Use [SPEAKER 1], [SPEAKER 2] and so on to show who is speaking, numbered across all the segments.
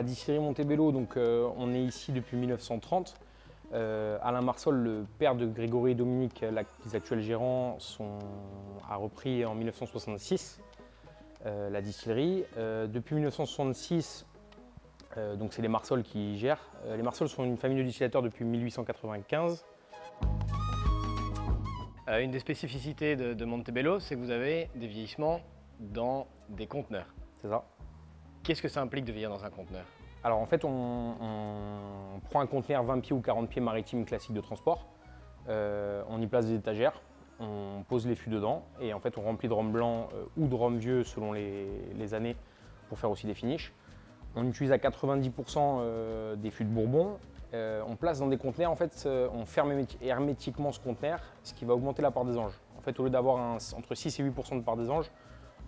[SPEAKER 1] la distillerie Montebello, donc, on est ici depuis 1930. Alain Marsol, le père de Grégory et Dominique, les actuels gérants, a repris en 1966 la distillerie. Depuis 1966, donc c'est les Marsol qui gèrent. Les Marsol sont une famille de distillateurs depuis 1895.
[SPEAKER 2] Une des spécificités de Montebello, c'est que vous avez des vieillissements dans des conteneurs.
[SPEAKER 1] C'est ça.
[SPEAKER 2] Qu'est-ce que ça implique de vieillir dans un conteneur?
[SPEAKER 1] Alors en fait, on prend un conteneur 20 pieds ou 40 pieds maritime classique de transport, on y place des étagères, on pose les fûts dedans et en fait on remplit de rhum blanc ou de rhum vieux selon les années pour faire aussi des finishes. On utilise à 90% des fûts de Bourbon. On place dans des conteneurs, en fait, on ferme hermétiquement ce conteneur, ce qui va augmenter la part des anges. En fait, au lieu d'avoir entre 6 et 8% de part des anges,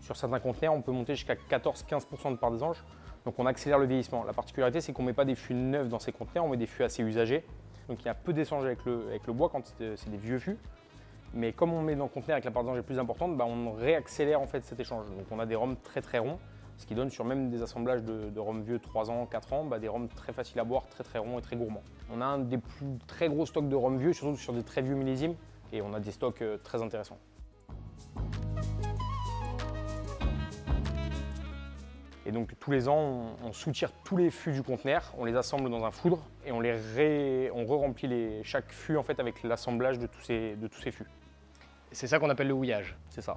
[SPEAKER 1] sur certains conteneurs, on peut monter jusqu'à 14-15% de part des anges. Donc on accélère le vieillissement. La particularité, c'est qu'on ne met pas des fûts neufs dans ces conteneurs, on met des fûts assez usagés. Donc il y a peu d'échanges avec le bois quand c'est des vieux fûts. Mais comme on met dans le conteneur avec la part des anges plus importante, on réaccélère en fait cet échange. Donc on a des rhums très très ronds, ce qui donne sur même des assemblages de rhum vieux 3 ans, 4 ans, des rhums très faciles à boire, très très ronds et très gourmands. On a un des plus très gros stocks de rhum vieux, surtout sur des très vieux millésimes, et on a des stocks très intéressants. Et donc tous les ans, on soutire tous les fûts du conteneur, on les assemble dans un foudre et on re-remplit chaque fût en fait avec l'assemblage de tous ces fûts.
[SPEAKER 2] C'est ça qu'on appelle le houillage.
[SPEAKER 1] C'est ça.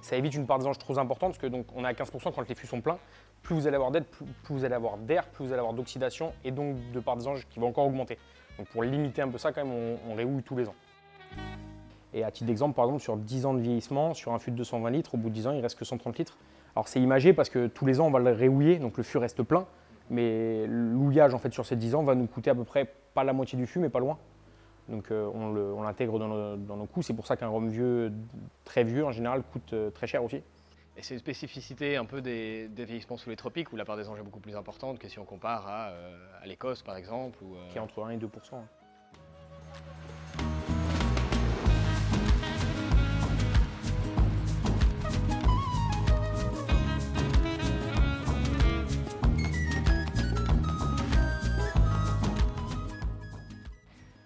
[SPEAKER 1] Ça évite une part des anges trop importante parce que donc on est à 15% quand les fûts sont pleins. Plus vous allez avoir d'air, plus vous allez avoir d'oxydation et donc de part des anges qui va encore augmenter. Donc pour limiter un peu ça, quand même, on réhouille tous les ans. Et à titre d'exemple, par exemple, sur 10 ans de vieillissement, sur un fût de 220 litres, au bout de 10 ans, il reste que 130 litres. Alors c'est imagé parce que tous les ans, on va le réhouiller, donc le fût reste plein. Mais l'houillage en fait, sur ces 10 ans va nous coûter à peu près pas la moitié du fût, mais pas loin. Donc on l'intègre dans nos coûts. C'est pour ça qu'un rhum vieux, très vieux, en général, coûte très cher aussi.
[SPEAKER 2] Et c'est une spécificité un peu des vieillissements sous les tropiques où la part des anges est beaucoup plus importante que si on compare à l'Écosse par exemple.
[SPEAKER 1] Qui est entre 1 et 2%.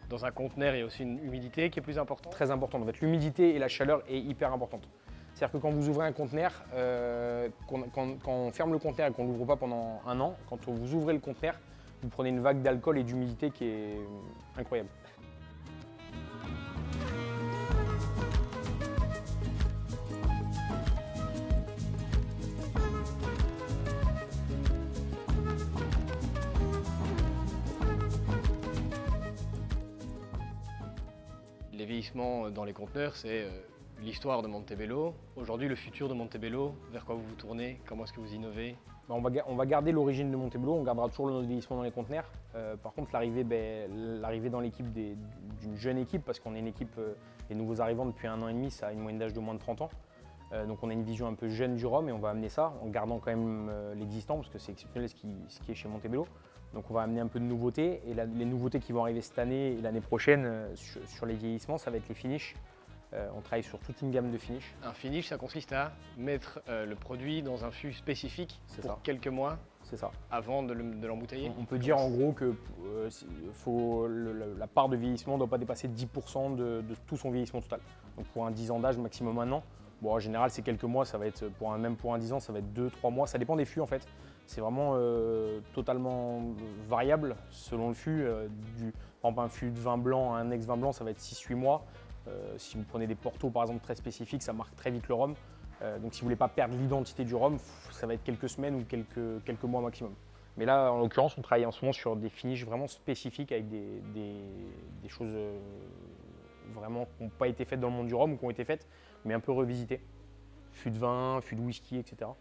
[SPEAKER 2] Dans un conteneur, il y a aussi une humidité qui est plus importante.
[SPEAKER 1] Très importante. En fait, l'humidité et la chaleur est hyper importante. C'est-à-dire que quand vous ouvrez un conteneur, quand on ferme le conteneur et qu'on ne l'ouvre pas pendant un an, quand vous ouvrez le conteneur, vous prenez une vague d'alcool et d'humidité qui est incroyable.
[SPEAKER 2] Les vieillissements dans les conteneurs, c'est l'histoire de Montebello. Aujourd'hui, le futur de Montebello, vers quoi vous vous tournez? Comment est-ce que vous innovez?
[SPEAKER 1] On va garder l'origine de Montebello, on gardera toujours le vieillissement dans les conteneurs. Par contre, l'arrivée dans l'équipe d'une jeune équipe, parce qu'on est une équipe, les nouveaux arrivants depuis 1 an et demi, ça a une moyenne d'âge de moins de 30 ans. Donc on a une vision un peu jeune du rhum et on va amener ça en gardant quand même l'existant, parce que c'est exceptionnel ce qui est chez Montebello. Donc on va amener un peu de nouveautés et les nouveautés qui vont arriver cette année et l'année prochaine sur les vieillissements, ça va être les finishes. On travaille sur toute une gamme de finishes.
[SPEAKER 2] Un finish, ça consiste à mettre le produit dans un fût spécifique pour quelques mois avant de l'embouteiller.
[SPEAKER 1] On peut dire en gros que la part de vieillissement ne doit pas dépasser 10% de tout son vieillissement total. Donc pour un 10 ans d'âge, maximum 1 an. Bon, en général, c'est quelques mois, ça va être même pour un 10 ans, ça va être 2-3 mois. Ça dépend des fûts en fait. C'est vraiment totalement variable selon le fût. Par exemple, un fût de vin blanc, un ex-vin blanc, ça va être 6-8 mois. Si vous prenez des portos par exemple très spécifiques, ça marque très vite le rhum. Donc si vous ne voulez pas perdre l'identité du rhum, ça va être quelques semaines ou quelques mois maximum. Mais là, en l'occurrence, on travaille en ce moment sur des finishes vraiment spécifiques avec des choses vraiment qui n'ont pas été faites dans le monde du rhum ou qui ont été faites, mais un peu revisitées. Fût de vin, fût de whisky, etc.